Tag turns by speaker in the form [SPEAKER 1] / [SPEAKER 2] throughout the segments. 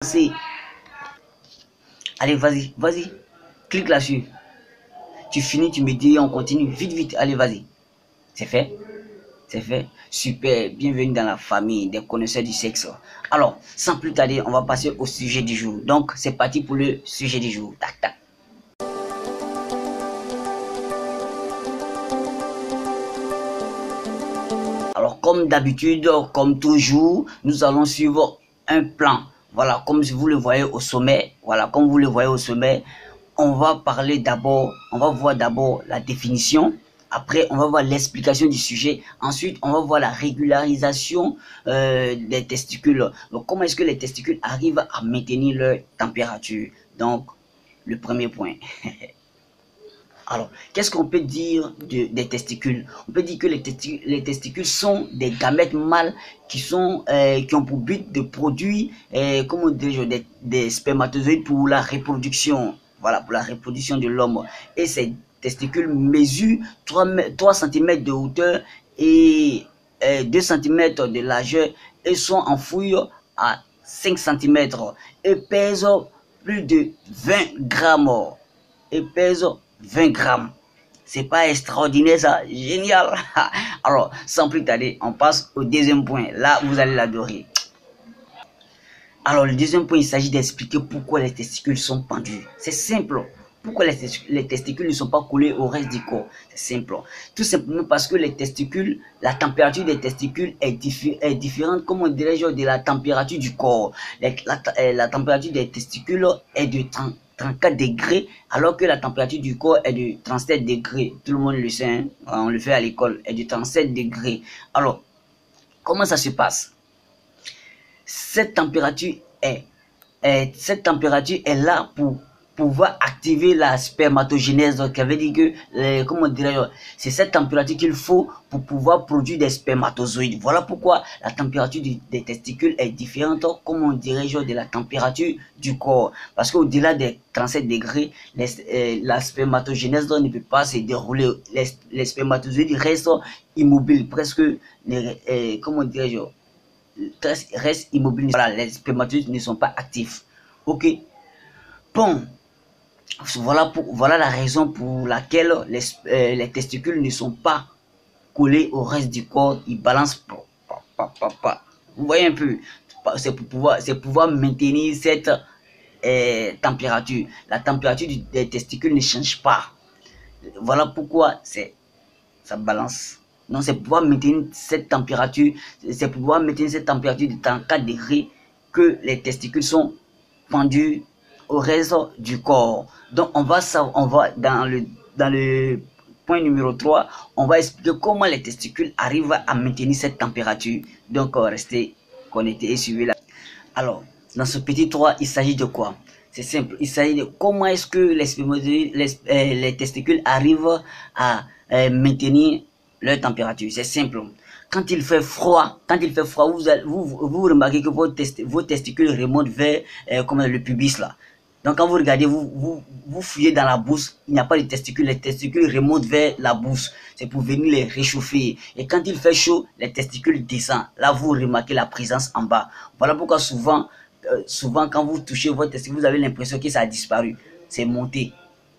[SPEAKER 1] C'est... Allez, vas-y, vas-y. Clique là-dessus. Tu finis, tu me dis, on continue. Vite, vite. Allez, vas-y. C'est fait? C'est fait? Super. Bienvenue dans la famille des connaisseurs du sexe. Alors, sans plus tarder, on va passer au sujet du jour. Donc, c'est parti pour le sujet du jour. Tac, tac. Alors, comme d'habitude, comme toujours, nous allons suivre un plan. Voilà, comme vous le voyez au sommet. Voilà, comme vous le voyez au sommet. On va parler d'abord, on va voir d'abord la définition. Après, on va voir l'explication du sujet. Ensuite, on va voir la régularisation des testicules. Donc, comment est-ce que les testicules arrivent à maintenir leur température? Donc, le premier point. Alors, qu'est-ce qu'on peut dire des testicules? On peut dire que les testicules sont des gamètes mâles qui ont pour but de produire, comment dire, des spermatozoïdes pour la reproduction. Voilà, pour la reproduction de l'homme. Et ces testicules mesurent 3 cm de hauteur et 2 cm de largeur et sont enfouis à 5 cm et pèsent plus de 20 grammes. Et pèsent 20 grammes. C'est pas extraordinaire ça? Génial. Alors, sans plus tarder, on passe au deuxième point. Là, vous allez l'adorer. Alors, le deuxième point, il s'agit d'expliquer pourquoi les testicules sont pendus. C'est simple. Pourquoi les testicules ne sont pas collés au reste du corps? C'est simple. Tout simplement parce que les testicules, la température des testicules est différente, comme on dirait, de la température du corps. La température des testicules est de 34 degrés, alors que la température du corps est de 37 degrés. Tout le monde le sait, hein? On le fait à l'école, est de 37 degrés. Alors, comment ça se passe? Cette température est là pour pouvoir activer la spermatogénèse. Donc, ça veut dire que, comment dirais-je, c'est cette température qu'il faut pour pouvoir produire des spermatozoïdes. Voilà pourquoi la température des testicules est différente, comme on dirait, de la température du corps. Parce qu'au-delà des 37 degrés, la spermatogénèse ne peut pas se dérouler. Les spermatozoïdes restent immobiles, presque, comment dirais-je, reste immobile. Voilà, les spermatozoïdes ne sont pas actifs. Ok. Bon, voilà la raison pour laquelle les testicules ne sont pas collés au reste du corps. Ils balancent. Vous voyez un peu. C'est pour pouvoir maintenir cette température. La température des testicules ne change pas. Voilà pourquoi ça balance. Donc, c'est pour pouvoir maintenir cette température, de 34 degrés que les testicules sont pendus au reste du corps. Donc, on va dans le point numéro 3, on va expliquer comment les testicules arrivent à maintenir cette température. Donc, restez connectés et suivez-la. Alors, dans ce petit 3, il s'agit de quoi? C'est simple, il s'agit de comment est-ce que les testicules arrivent à maintenir leur température. C'est simple. Quand il fait froid, vous remarquez que vos testicules remontent vers comme le pubis là. Donc quand vous regardez, vous fouillez dans la bourse, il n'y a pas de testicules, les testicules remontent vers la bourse. C'est pour venir les réchauffer. Et quand il fait chaud, les testicules descendent. Là, vous remarquez la présence en bas. Voilà pourquoi souvent quand vous touchez votre testicule, vous avez l'impression que ça a disparu. C'est monté.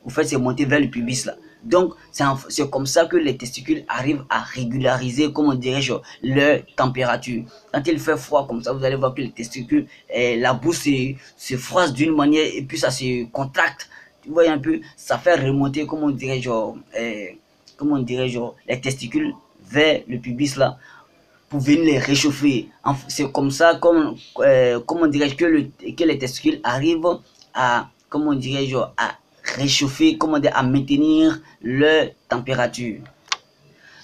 [SPEAKER 1] Vous faites c'est monter vers le pubis là. Donc, c'est comme ça que les testicules arrivent à régulariser, comment dirais-je, leur température. Quand il fait froid comme ça, vous allez voir que les testicules, la bouche se froisse d'une manière et puis ça se contracte. Tu vois un peu, ça fait remonter, comment dirais-je, les testicules vers le pubis là pour venir les réchauffer. C'est comme ça, comment dirais-je, que les testicules arrivent à, comment dirais-je, à réchauffer, comment dire, à maintenir leur température.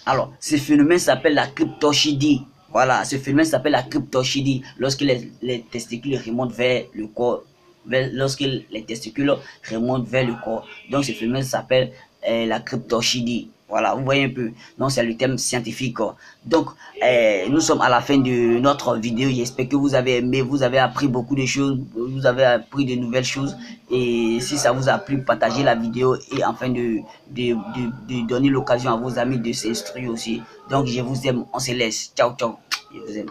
[SPEAKER 1] Alors, ce phénomène s'appelle la cryptorchidie. Voilà, ce phénomène s'appelle la cryptorchidie lorsque les testicules remontent vers le corps. Lorsque les testicules remontent vers le corps. Donc, ce phénomène s'appelle la cryptorchidie. Voilà, vous voyez un peu. Donc, c'est le terme scientifique. Donc, nous sommes à la fin de notre vidéo. J'espère que vous avez aimé, vous avez appris beaucoup de choses, vous avez appris de nouvelles choses. Et si ça vous a plu, partagez la vidéo et afin de donner l'occasion à vos amis de s'instruire aussi. Donc, je vous aime. On se laisse. Ciao, ciao. Je vous aime.